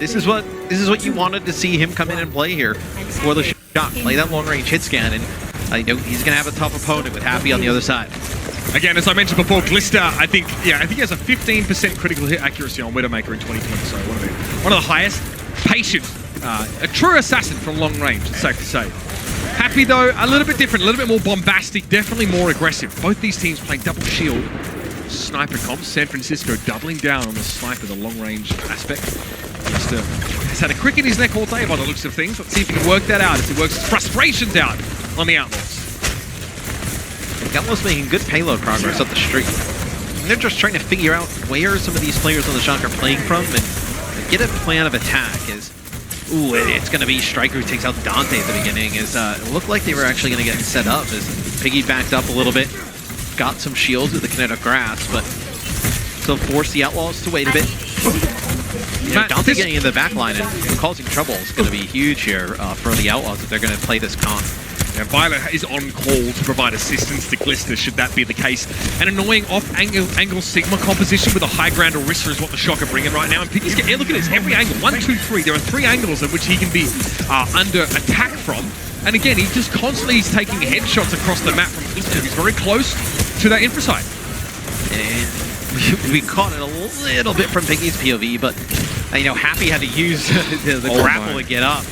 This is what you wanted to see him come in and play here for the shot. Play that long-range hit scan, and I know he's going to have a tough opponent with Happy on the other side. Again, as I mentioned before, glister, I think he has a 15% critical hit accuracy on Widowmaker in 2020, so one of the highest. Patient, a true assassin from long range, it's safe to say. Happy, though, a little bit different, a little bit more bombastic, definitely more aggressive. Both these teams playing double shield. Sniper comps, San Francisco doubling down on the sniper, the long-range aspect. Glister has had a crick in his neck all day by the looks of things. Let's see if he can work that out, as he works his frustrations out on the Outlaws. The Outlaws making good payload progress up the street. And they're just trying to figure out where some of these players on the Shock are playing from and get a plan of attack. Ooh, it's going to be Striker who takes out Dante at the beginning. It looked like they were actually going to get set up as Piggy backed up a little bit. Got some shields with the kinetic grasp, but still forced the Outlaws to wait a bit. Dante getting in the back line and causing trouble is going to be huge here for the Outlaws if they're going to play this comp. Yeah, Violet is on call to provide assistance to Glister, should that be the case. An annoying off-angle Sigma composition with a high ground Orisa is what the Shock are bringing right now. And Piggy's getting, look at this, every angle, 1, 2, 3. There are 3 angles at which he can be under attack from. And again, he just constantly is taking headshots across the map from Glister. He's very close to that infra site. And we caught it a little bit from Piggy's POV, but Happy had to use the grapple to get up.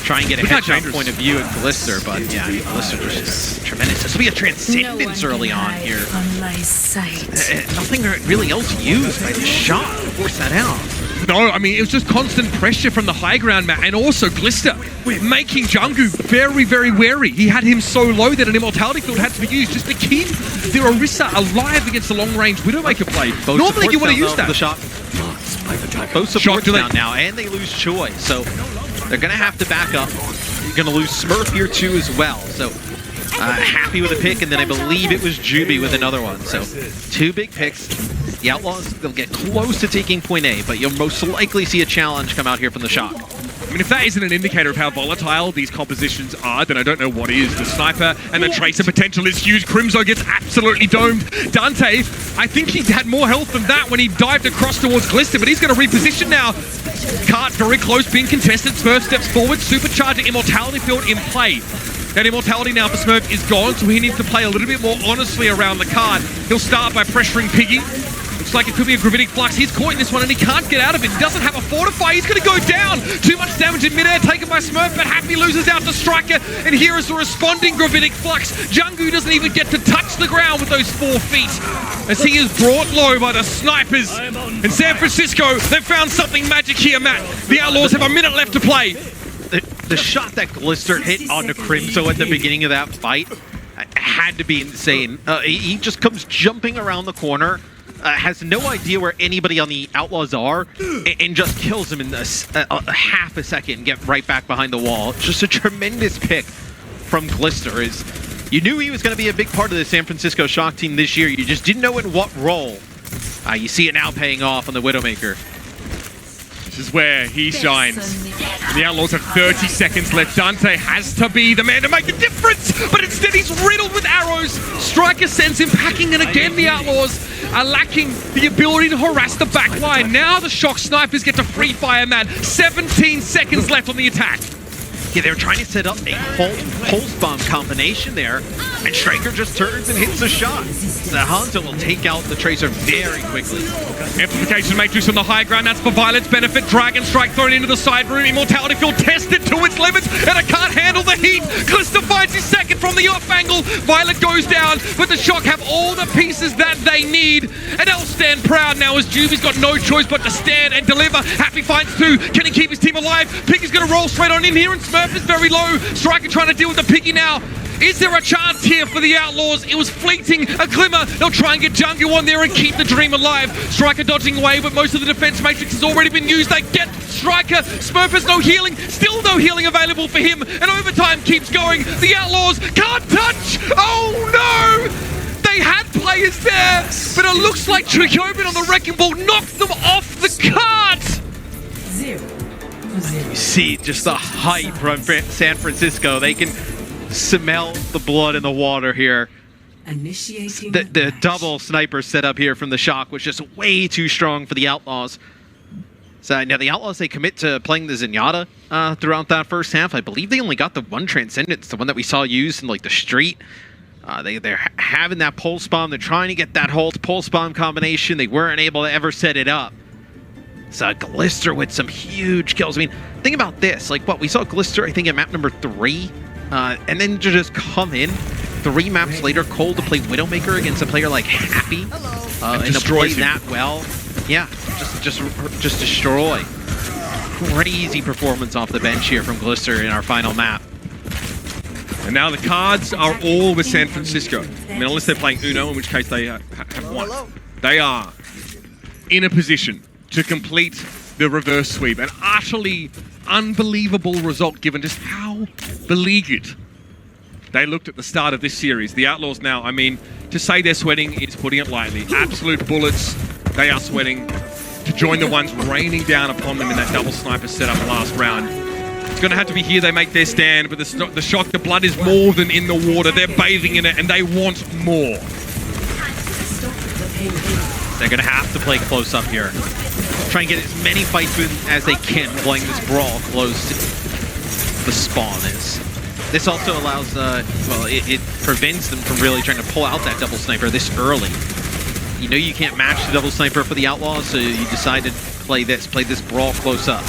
Try and get a headshot point of view at Glister, but yeah, Glister just tremendous. This will be a transcendence early on here. Nothing really else used by the shot to force that out. No, I mean, it was just constant pressure from the high ground, Matt, and also Glister making Jungkook very, very wary. He had him so low that an immortality field had to be used just to keep the Orisa alive against the long-range Widowmaker play. Normally you would have used that. The shot. Both supports down now, and they lose Choi, so they're going to have to back up. You're going to lose Smurf here too as well. So Happy with a pick, and then I believe it was JOOBI with another one. So 2 big picks. The Outlaws, they'll get close to taking point A, but you'll most likely see a challenge come out here from the Shock. I mean, if that isn't an indicator of how volatile these compositions are, then I don't know what is. The Sniper and the Tracer potential is huge. Crimzo gets absolutely domed. Dante, I think he had more health than that when he dived across towards Glister, but he's going to reposition now. Cart very close, being contested. Smurf steps forward, supercharger Immortality Field in play. That Immortality now for Smurf is gone, so he needs to play a little bit more honestly around the card. He'll start by pressuring Piggy. Looks like it could be a Gravitic Flux. He's caught in this one and he can't get out of it. He doesn't have a Fortify. He's going to go down. Too much damage in midair taken by Smurf, but Happy loses out to Striker. And here is the responding Gravitic Flux. Jungkook doesn't even get to touch the ground with those 4 feet, as he is brought low by the snipers. In San Francisco, they've found something magic here, Matt. The Outlaws have a minute left to play. The shot that Glister hit onto Crimzo at the beginning of that fight had to be insane. He just comes jumping around the corner, has no idea where anybody on the Outlaws are, and just kills him in half a second and get right back behind the wall. Just a tremendous pick from Glister. You knew he was going to be a big part of the San Francisco Shock team this year. You just didn't know in what role. You see it now paying off on the Widowmaker. This is where he shines. The Outlaws have 30 seconds left. Dante has to be the man to make the difference, but instead he's riddled with arrows. Striker sends him packing, and again the Outlaws are lacking the ability to harass the back line. Now the Shock snipers get to free fire, man. 17 seconds left on the attack. Yeah, they were trying to set up a pulse bomb combination there, and Striker just turns and hits a shot. The Hunter will take out the Tracer very quickly. Amplification Matrix on the high ground, that's for Violet's benefit. Dragon Strike thrown into the side room. Immortality Field tested to its limits, and it can't handle the heat. Glister finds his second from the off angle. Violet goes down, but the Shock have all the pieces that they need. And they'll stand proud now as JOOBI's got no choice but to stand and deliver. Happy finds 2. Can he keep his team alive? Piggy's going to roll straight on in here, and Smurf is very low. Striker trying to deal with the Piggy now. Is there a chance here for the Outlaws? It was fleeting, a glimmer. They'll try and get Jungkook on there and keep the dream alive. Striker dodging away, but most of the defense matrix has already been used. They get Striker. Smurf has no healing. Still no healing available for him. And overtime keeps going. The Outlaws can't touch. Oh no! They had players there, but it looks like Tricobin on the Wrecking Ball knocked them off the cart. 0-0. You see just the hype from San Francisco. They can smell the blood in the water here. Initiating the double sniper setup here from the Shock was just way too strong for the Outlaws. So now the Outlaws, they commit to playing the Zenyatta throughout that first half. I believe they only got the one Transcendence, the one that we saw used in like the street. They're having that pulse bomb. They're trying to get that Holt pulse bomb combination. They weren't able to ever set it up. So Glister with some huge kills. I mean, think about this. Like what we saw Glister, I think, at map number 3, and then to just come in 3 maps later, cold to play Widowmaker against a player like Happy, and to play that well. Yeah, just destroy. Crazy performance off the bench here from Glister in our final map. And now the cards are all with San Francisco. I mean, unless they're playing Uno, in which case they have won. They are in a position to complete the reverse sweep. An utterly unbelievable result given just how beleaguered they looked at the start of this series. The Outlaws now, I mean, to say they're sweating is putting it lightly. Absolute bullets. They are sweating to join the ones raining down upon them in that double sniper setup last round. It's going to have to be here they make their stand, but the shock, the blood is more than in the water. They're bathing in it, and they want more. They're going to have to play close up here. Try and get as many fights in as they can, playing this brawl close to the spawn is. This also allows, well, it prevents them from really trying to pull out that double sniper this early. You know you can't match the double sniper for the Outlaws, so you decided to play this brawl close up.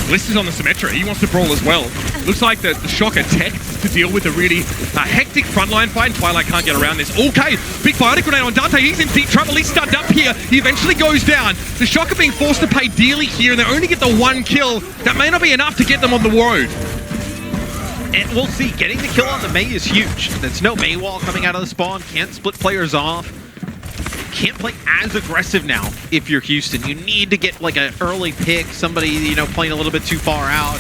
Bliss is on the Symmetra. He wants to brawl as well. Looks like the Shocker tech to deal with a really hectic frontline fight, and Twilight can't get around this. Okay, big biotic grenade on Dante. He's in deep trouble. He's stunned up here. He eventually goes down. The Shocker being forced to pay dearly here, and they only get the 1 kill. That may not be enough to get them on the road. And we'll see. Getting the kill on the Mei is huge. There's no Mei wall coming out of the spawn. Can't split players off. Can't play as aggressive now if you're Houston. You need to get like an early pick, somebody, you know, playing a little bit too far out.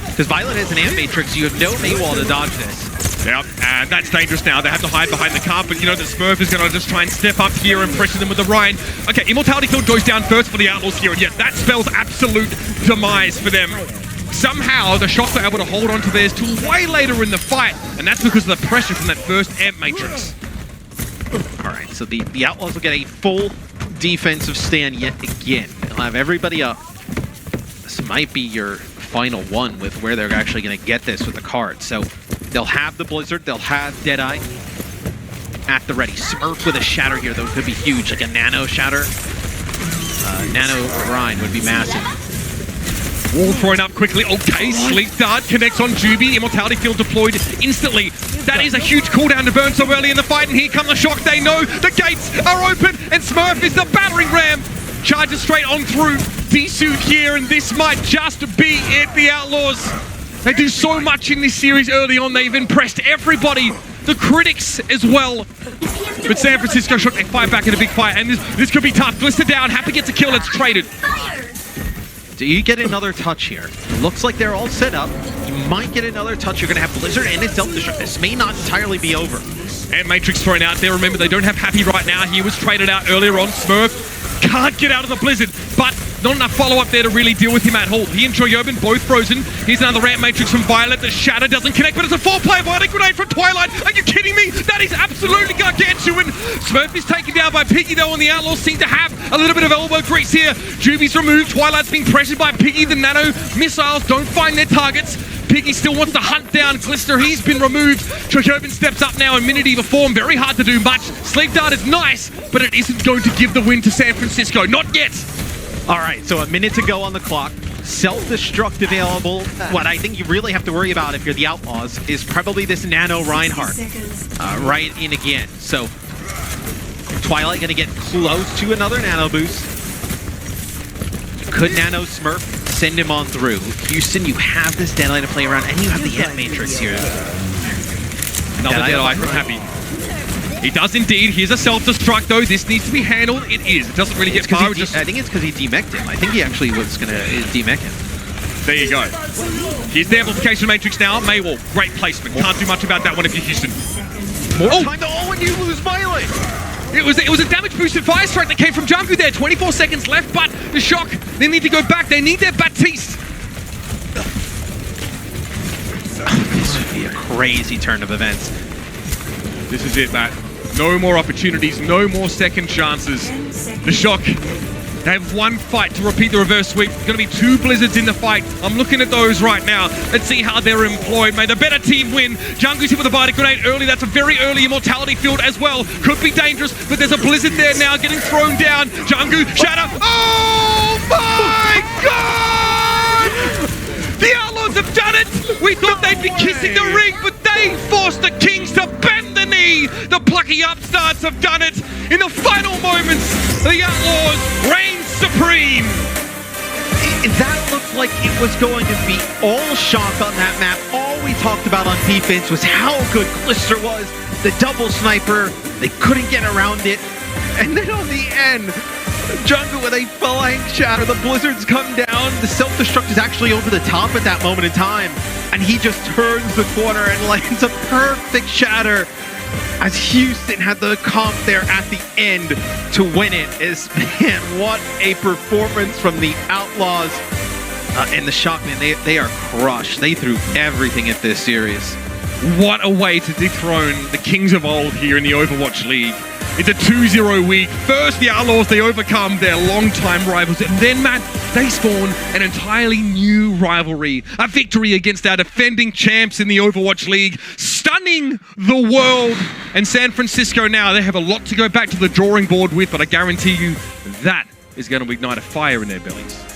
Because Violet has an Ant Matrix, you have no Mei wall to dodge this. Yep, and that's dangerous now. They have to hide behind the car, but you know, the Smurf is going to just try and step up here and pressure them with the Ryan. Okay, Immortality Field goes down first for the Outlaws here, and yes, that spells absolute demise for them. Somehow, the Shock were able to hold on to theirs till way later in the fight, and that's because of the pressure from that first Ant Matrix. Alright, so the Outlaws will get a full defensive stand yet again. They'll have everybody up. This might be your final one with where they're actually going to get this with the card. So they'll have the Blizzard, they'll have Deadeye at the ready. Smurf with a Shatter here, though, could be huge, like a Nano Shatter. Nano Rhine would be massive. Wall thrown up quickly. Okay, Sleep Dart connects on JOOBI. Immortality Field deployed instantly. That is a huge cooldown to burn so early in the fight, and here come the Shock. They know the gates are open, and Smurf is the battering ram. Charges straight on through. Bisu here, and this might just be it. The Outlaws, they do so much in this series early on. They've impressed everybody, the critics as well. But San Francisco Shock, they fight back in a big fight, and this could be tough. Glister down, Happy gets a kill, it's traded. Do you get another touch here? Looks like they're all set up. You might get another touch. You're going to have Blizzard and his self-destruct. This may not entirely be over. And Matrix thrown out there. Remember, they don't have Happy right now. He was traded out earlier on. Smurf can't get out of the Blizzard, but not enough follow-up there to really deal with him at all. He and Choyobin both frozen. Here's another Ramp Matrix from Violet. The Shatter doesn't connect, but it's a 4-player Violet grenade from Twilight. Are you kidding me? That is absolutely gargantuan. Smurf is taken down by Piggy, though, and the Outlaws seem to have a little bit of elbow grease here. JOOBI's removed. Twilight's being pressured by Piggy. The Nano missiles don't find their targets. Piggy still wants to hunt down Glister. He's been removed. Choyobin steps up now in Minute Eva form. Very hard to do much. Sleep Dart is nice, but it isn't going to give the win to San Francisco. Not yet. All right, so a minute to go on the clock. Self-destruct available. What I think you really have to worry about if you're the Outlaws is probably this Nano Reinhardt right in again. So Twilight going to get close to another Nano boost. Could Nano Smurf send him on through? Houston, you have this Deadeye to play around, and you have the Ant Matrix here. Another Deadeye from Happy. He does indeed. Here's a self-destruct, though. This needs to be handled. It is. It doesn't really get far. I think it's because he demeched him. I think he actually was going to demech him. There you go. Here's the amplification matrix now. Maywall, great placement. Can't do much about that one if you're Houston. More time to and you lose Violet. It was a damage boosted fire strike that came from Junku there. 24 seconds left, but the Shock, they need to go back. They need their Baptiste. This would be a crazy turn of events. This is it, Matt. No more opportunities, no more second chances. The Shock, They have one fight to repeat the reverse sweep. Going to be 2 Blizzards in the fight. I'm looking at those right now. Let's see how they're employed. May the better team win. Jungkook's hit with a Bite Grenade early. That's a very early immortality field as well. Could be dangerous, but there's a Blizzard there now getting thrown down. Jungkook, Shatter. Oh my god! The Outlaws have done it! We thought they'd be kissing the ring, but they forced the Kings to bend the knee! The plucky upstarts have done it! In the final moments, the Outlaws reign supreme! That looked like it was going to be all shock on that map. All we talked about on defense was how good Glister was, the double sniper, they couldn't get around it. And then on the end, Jungle with a flying shatter, the Blizzards come down, the self-destruct is actually over the top at that moment in time, and he just turns the corner and lands a perfect shatter as Houston had the comp there at the end to win it. Man, what a performance from the Outlaws. And the Shockman, they are crushed. They threw everything at this series. What a way to dethrone the Kings of old here in the Overwatch League. It's a 2-0 week. First, the Outlaws, they overcome their longtime rivals. And then, Matt, they spawn an entirely new rivalry. A victory against our defending champs in the Overwatch League, stunning the world. And San Francisco now, they have a lot to go back to the drawing board with, but I guarantee you that is going to ignite a fire in their bellies.